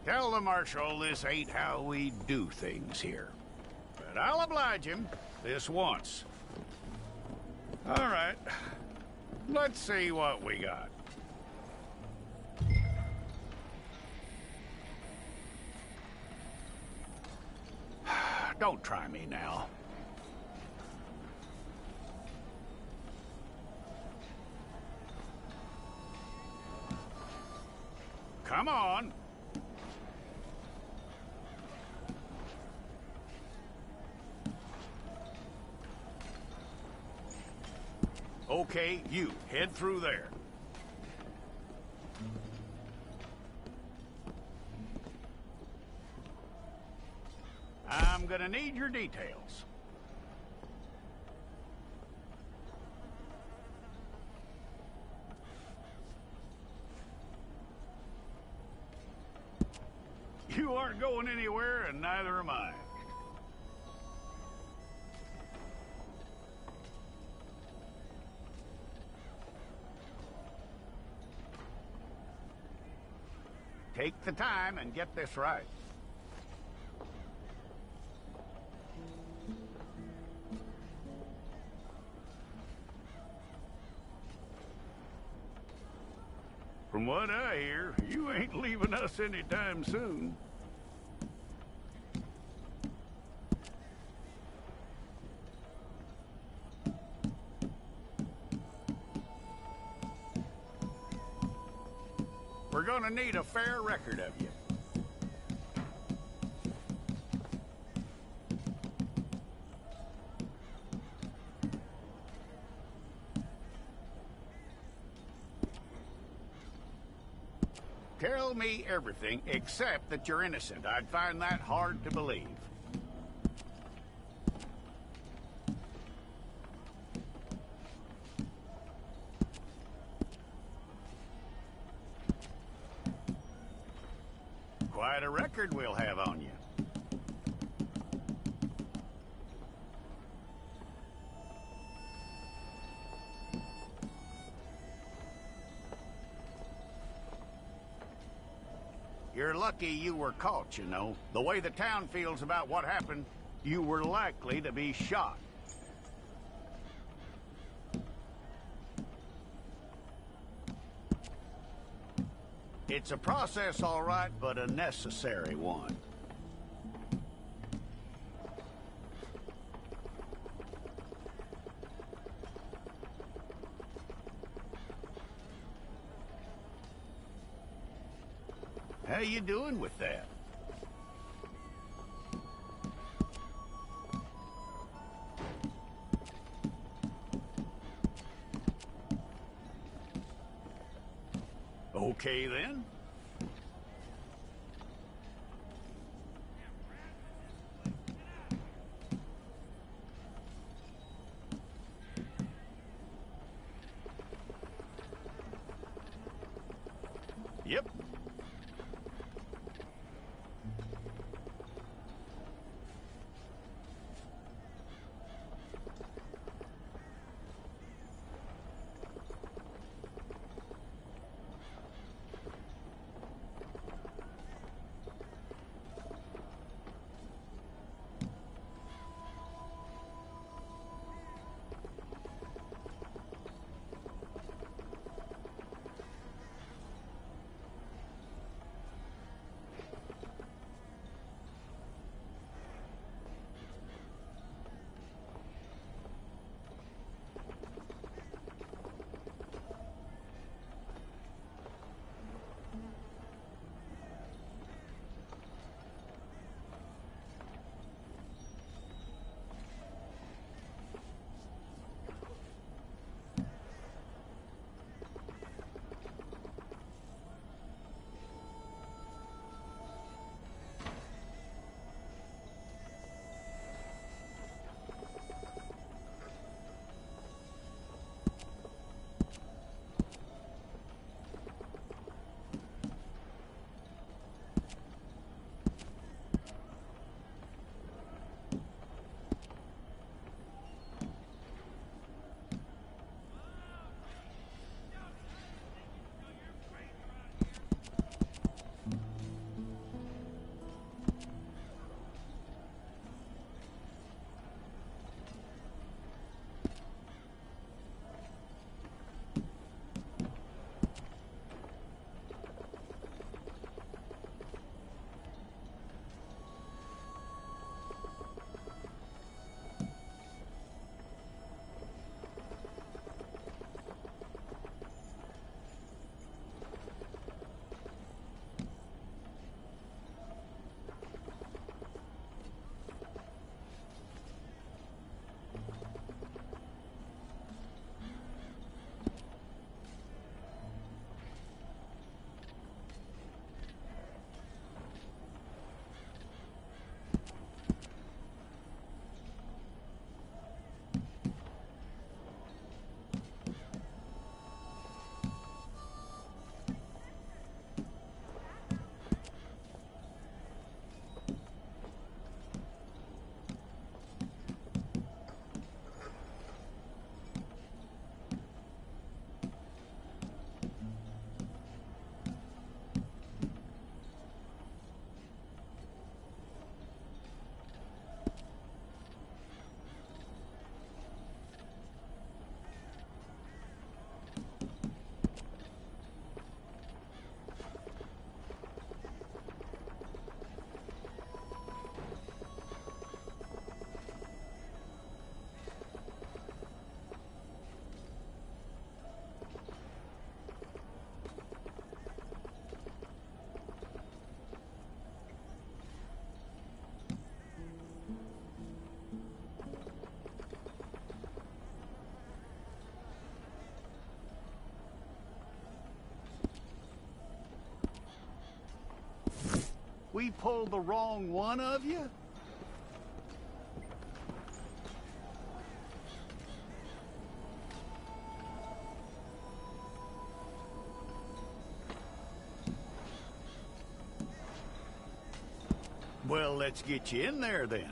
Tell the Marshal this ain't how we do things here. But I'll oblige him this once. All right. Let's see what we got. Don't try me now. Come on. Okay, you head through there. I'm gonna need your details. You aren't going anywhere, and neither am I. Take the time and get this right. From what I hear, you ain't leaving us anytime soon. We're gonna need a fair record of you. Tell me everything except that you're innocent. I'd find that hard to believe. Quite a record we'll have on you. You're lucky you were caught, you know. The way the town feels about what happened, you were likely to be shot. It's a process, all right, but a necessary one. How you doing with that? Okay, then. Yep. We pulled the wrong one of you? Well, let's get you in there then.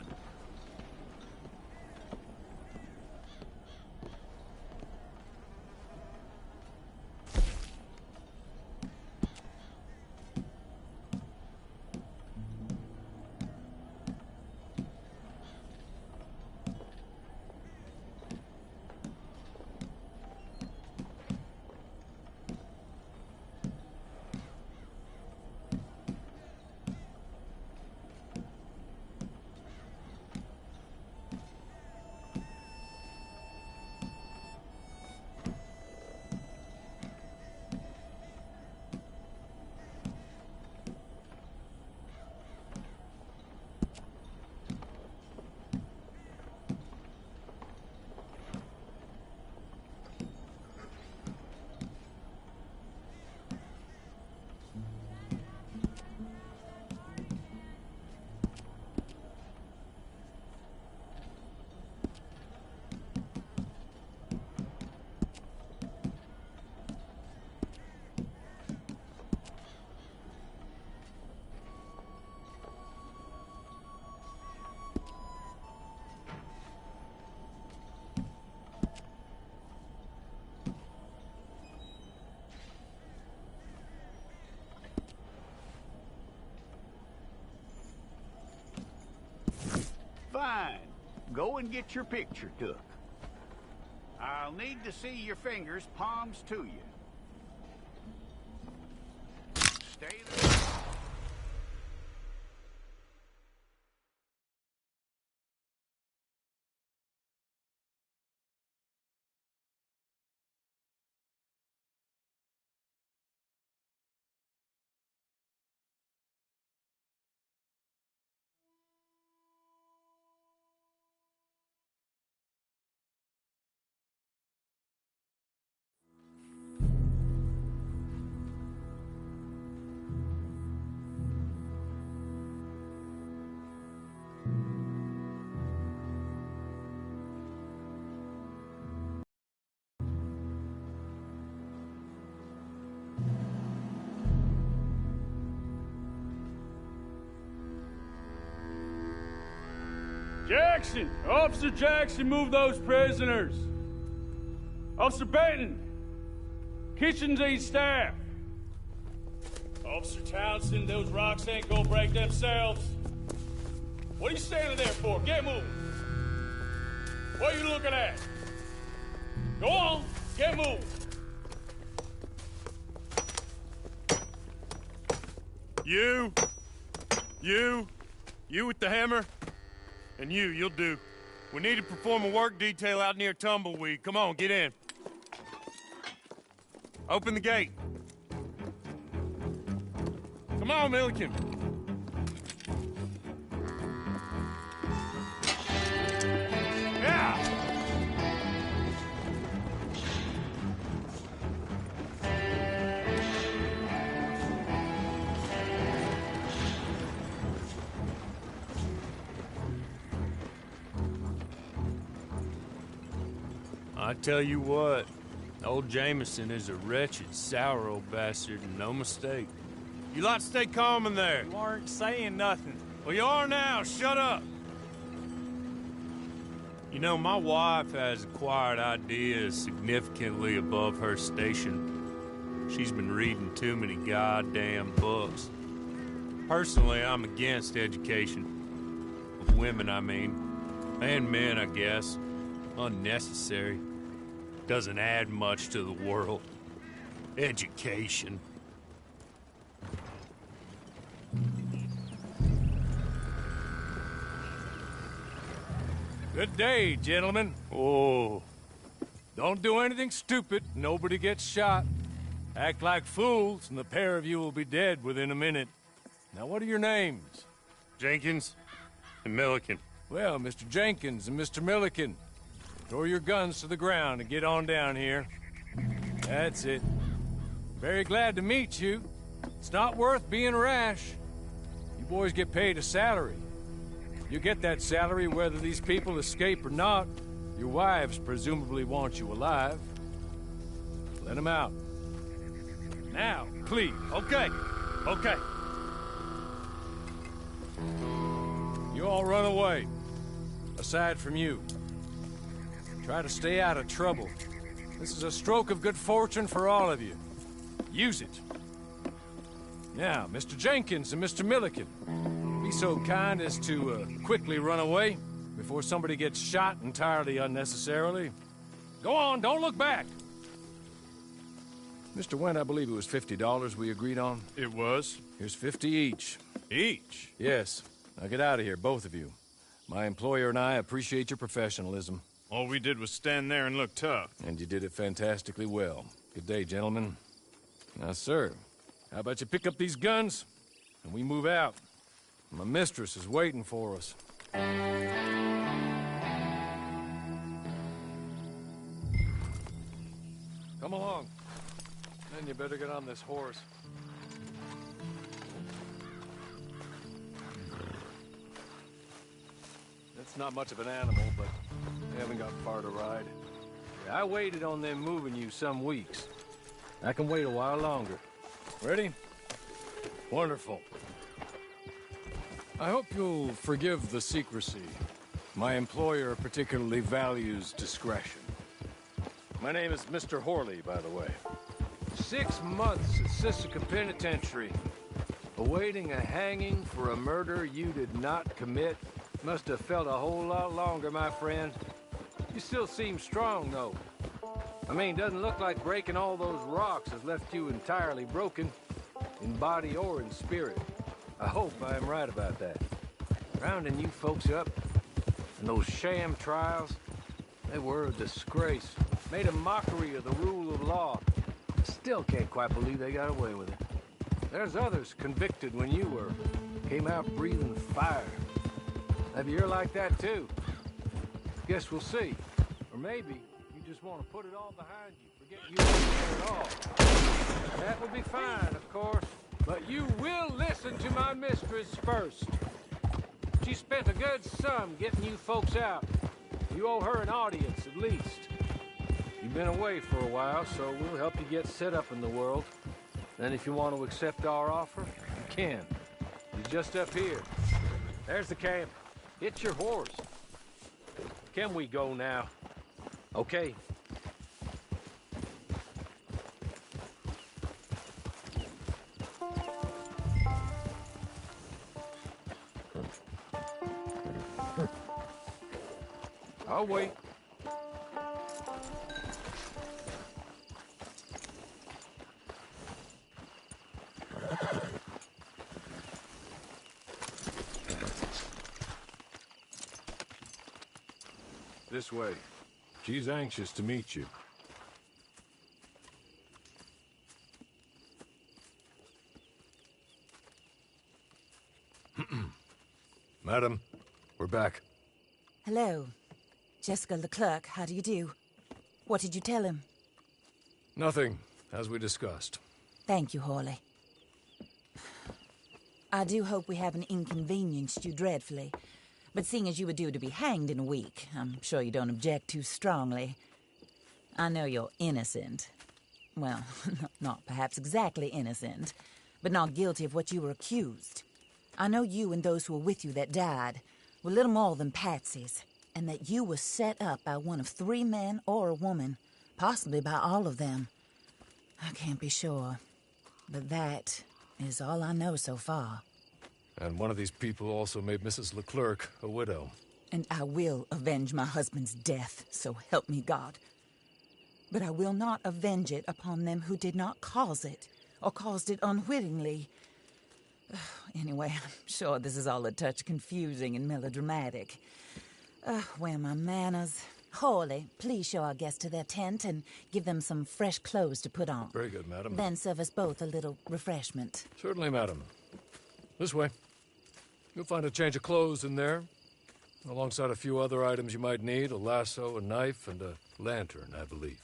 Fine. Go and get your picture took. I'll need to see your fingers, palms to you. Stay there. Jackson! Officer Jackson, move those prisoners! Officer Benton! Kitchens aid staff! Officer Townsend, those rocks ain't gonna break themselves. What are you standing there for? Get moving! What are you looking at? Go on, get moving! You with the hammer? And you'll do. We need to perform a work detail out near Tumbleweed. Come on, get in. Open the gate. Come on, Milliken. Yeah! I tell you what, old Jameson is a wretched, sour old bastard, and no mistake. You lot stay calm in there. You aren't saying nothing. Well, you are now. Shut up. You know, my wife has acquired ideas significantly above her station. She's been reading too many goddamn books. Personally, I'm against education. Of women, I mean. And men, I guess. Unnecessary. Doesn't add much to the world. Education. Good day, gentlemen. Oh. Don't do anything stupid. Nobody gets shot. Act like fools, and the pair of you will be dead within a minute. Now, what are your names? Jenkins and Milliken. Well, Mr. Jenkins and Mr. Milliken, throw your guns to the ground and get on down here. That's it. Very glad to meet you. It's not worth being rash. You You boys get paid a salary. You get that salary whether these people escape or not. Your wives presumably want you alive. Let them out. Now, please. Okay. Okay. You all run away. Aside from you. Try to stay out of trouble. This is a stroke of good fortune for all of you. Use it. Now, Mr. Jenkins and Mr. Milliken, be so kind as to quickly run away before somebody gets shot entirely unnecessarily. Go on, don't look back. Mr. Wendt, I believe it was $50 we agreed on. It was. Here's 50 each. Each? Yes. Now get out of here, both of you. My employer and I appreciate your professionalism. All we did was stand there and look tough. And you did it fantastically well. Good day, gentlemen. Now, sir, how about you pick up these guns and we move out? My mistress is waiting for us. Come along. Then you better get on this horse. It's not much of an animal, but they haven't got far to ride. Yeah, I waited on them moving you some weeks. I can wait a while longer. Ready? Wonderful. I hope you'll forgive the secrecy. My employer particularly values discretion. My name is Mr. Horley, by the way. 6 months at Sisika Penitentiary, awaiting a hanging for a murder you did not commit. Must have felt a whole lot longer, my friend. You still seem strong, though. I mean, doesn't look like breaking all those rocks has left you entirely broken, in body or in spirit. I hope I am right about that. Rounding you folks up, and those sham trials, they were a disgrace. Made a mockery of the rule of law. Still can't quite believe they got away with it. There's others convicted when you were. Came out breathing fire. Maybe you're like that too. Guess we'll see. Or maybe you just want to put it all behind you. Forget you were there at all. That would be fine, of course. But you will listen to my mistress first. She spent a good sum getting you folks out. You owe her an audience, at least. You've been away for a while, so we'll help you get set up in the world. Then if you want to accept our offer, you can. You're just up here. There's the camp. Hit your horse. Can we go now? Okay. I'll wait. This way. She's anxious to meet you. Madam, we're back. Hello. Jessica Leclerc, how do you do? What did you tell him? Nothing, as we discussed. Thank you, Horley. I do hope we haven't inconvenienced you dreadfully. But seeing as you were due to be hanged in a week, I'm sure you don't object too strongly. I know you're innocent. Well, not perhaps exactly innocent, but not guilty of what you were accused. I know you and those who were with you that died were little more than patsies, and that you were set up by one of 3 men or a woman, possibly by all of them. I can't be sure, but that is all I know so far. And one of these people also made Mrs. Leclerc a widow. And I will avenge my husband's death, so help me God. But I will not avenge it upon them who did not cause it, or caused it unwittingly. Anyway, I'm sure this is all a touch confusing and melodramatic. Where are my manners? Horley, please show our guests to their tent and give them some fresh clothes to put on. Very good, madam. Then serve us both a little refreshment. Certainly, madam. This way. You'll find a change of clothes in there, alongside a few other items you might need, a lasso, a knife, and a lantern, I believe.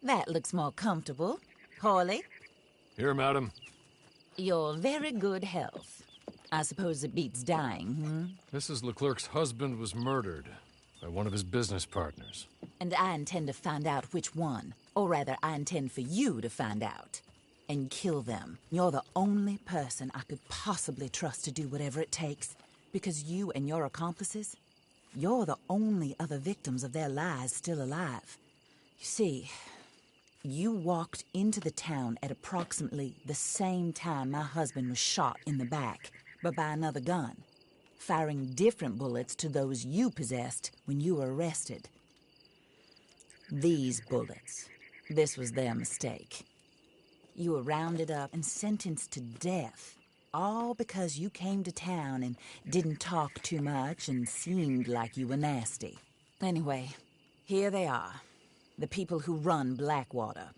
That looks more comfortable. Hawley, Here, madam. your very good health. I suppose it beats dying, hmm? Mrs. Leclerc's husband was murdered by one of his business partners. And I intend to find out which one. Or rather, I intend for you to find out. And kill them. You're the only person I could possibly trust to do whatever it takes. Because you and your accomplices, you're the only other victims of their lies still alive. You see, you walked into the town at approximately the same time my husband was shot in the back, but by another gun, firing different bullets to those you possessed when you were arrested. These bullets, this was their mistake. You were rounded up and sentenced to death, all because you came to town and didn't talk too much and seemed like you were nasty. Anyway, here they are, the people who run Blackwater.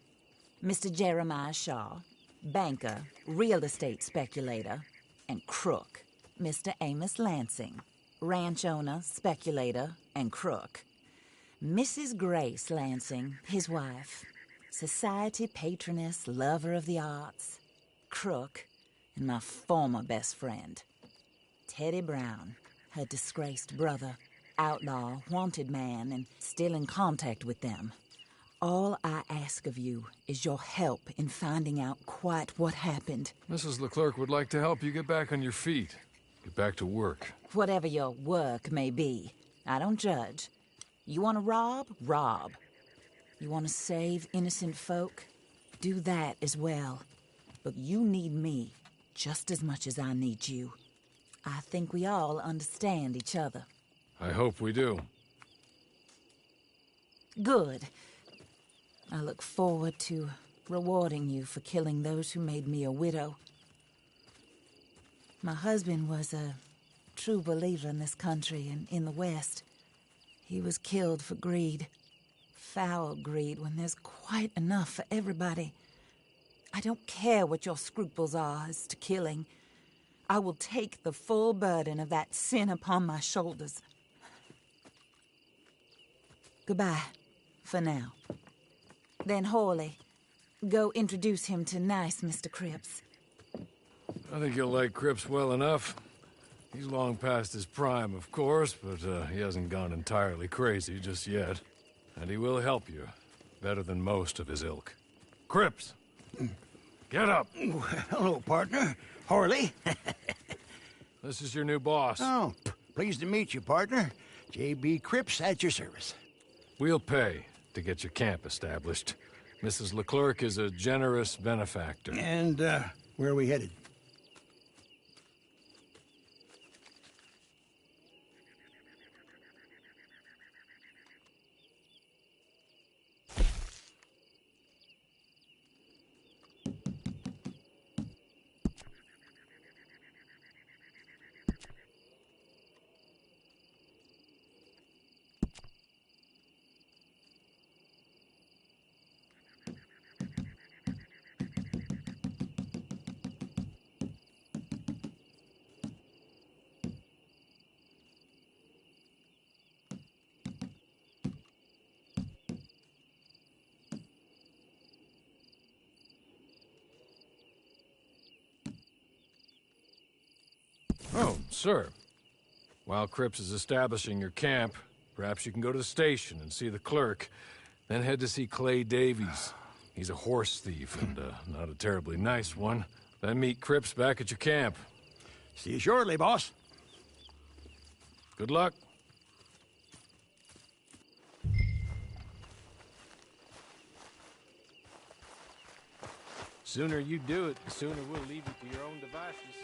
Mr. Jeremiah Shaw, banker, real estate speculator, and crook. Mr. Amos Lansing, ranch owner, speculator, and crook. Mrs. Grace Lansing, his wife, society patroness, lover of the arts, crook, and my former best friend. Teddy Brown, her disgraced brother, outlaw, wanted man, and still in contact with them. All I ask of you is your help in finding out quite what happened. Mrs. Leclerc would like to help you get back on your feet. Get back to work. Whatever your work may be, I don't judge. You want to rob? Rob. You want to save innocent folk? Do that as well. But you need me just as much as I need you. I think we all understand each other. I hope we do. Good. I look forward to rewarding you for killing those who made me a widow. My husband was a true believer in this country and in the West. He was killed for greed. Foul greed when there's quite enough for everybody. I don't care what your scruples are as to killing. I will take the full burden of that sin upon my shoulders. Goodbye, for now. Then Hawley, go introduce him to nice Mr. Cripps. I think you'll like Cripps well enough. He's long past his prime, of course, but he hasn't gone entirely crazy just yet. And he will help you, better than most of his ilk. Cripps! Get up! Hello, partner. Hawley. This is your new boss. Oh, pleased to meet you, partner. J.B. Cripps at your service. We'll pay to get your camp established. Mrs. Leclerc is a generous benefactor. And, where are we headed? Oh, sir. While Cripps is establishing your camp, perhaps you can go to the station and see the clerk, then head to see Clay Davies. He's a horse thief, and not a terribly nice one. Then meet Cripps back at your camp. See you shortly, boss. Good luck. Sooner you do it, the sooner we'll leave you to your own devices.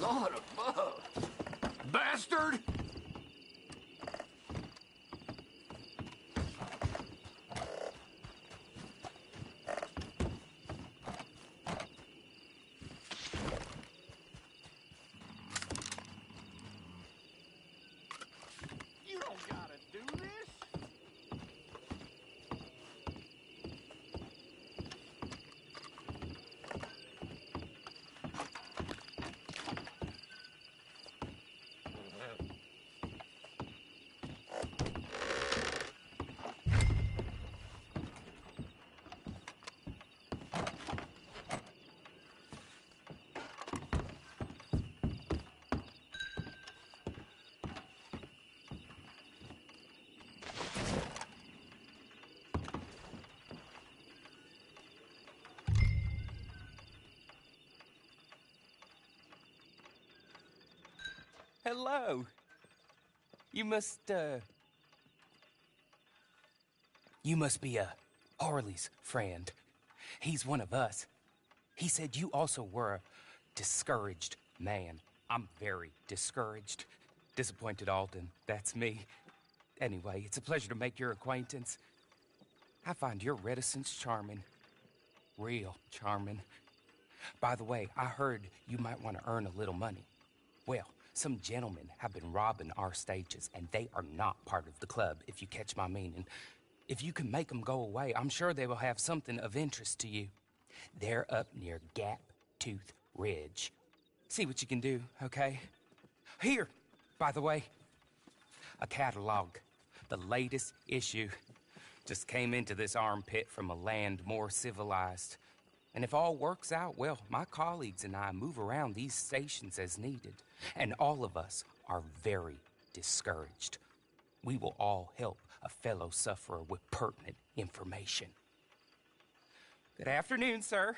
God above. Bastard! You don't gotta do this. Hello. You must be Harley's friend. He's one of us. He said you also were a discouraged man. I'm very discouraged. Disappointed Alden, that's me. Anyway, it's a pleasure to make your acquaintance. I find your reticence charming. Real charming. By the way, I heard you might want to earn a little money. Well, some gentlemen have been robbing our stages, and they are not part of the club, if you catch my meaning. If you can make them go away, I'm sure they will have something of interest to you. They're up near Gap Tooth Ridge. See what you can do, okay? Here, by the way, a catalog. The latest issue. Just came into this armpit from a land more civilized. And if all works out, well, my colleagues and I move around these stations as needed. And all of us are very discouraged. We will all help a fellow sufferer with pertinent information. Good afternoon, sir.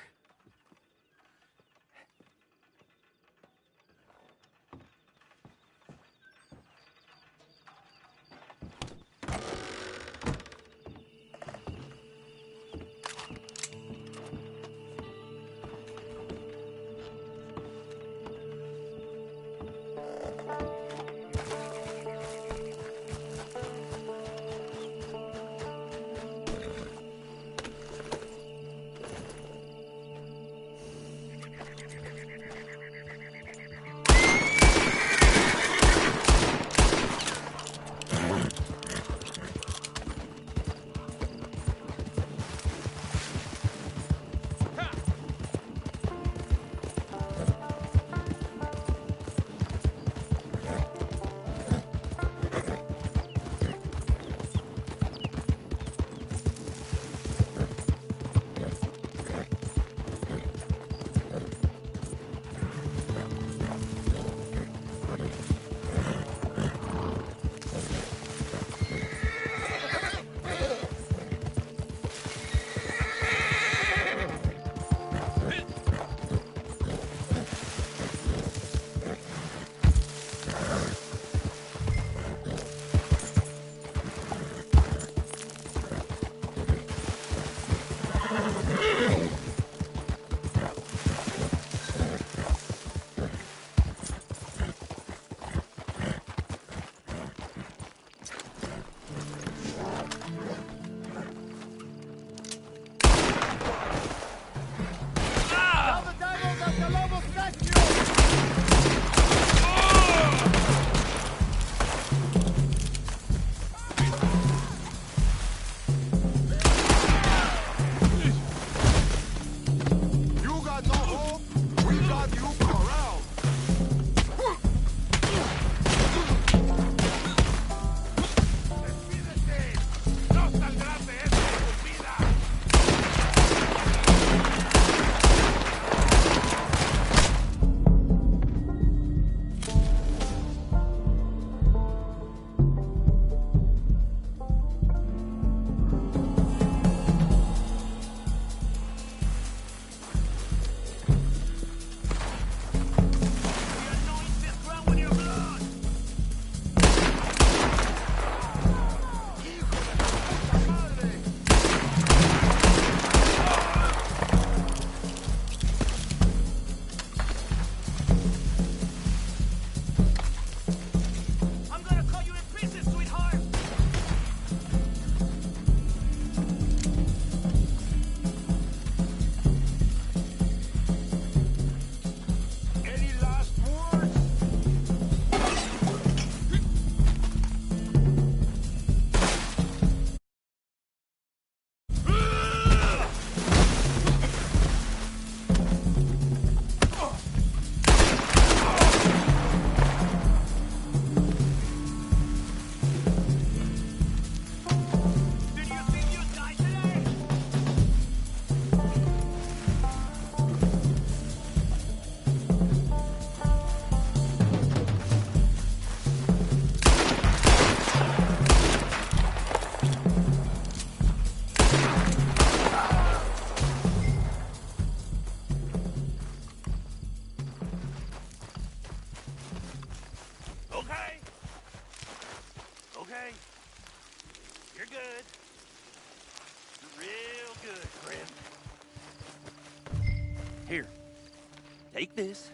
good. Real good, friend. Here, take this.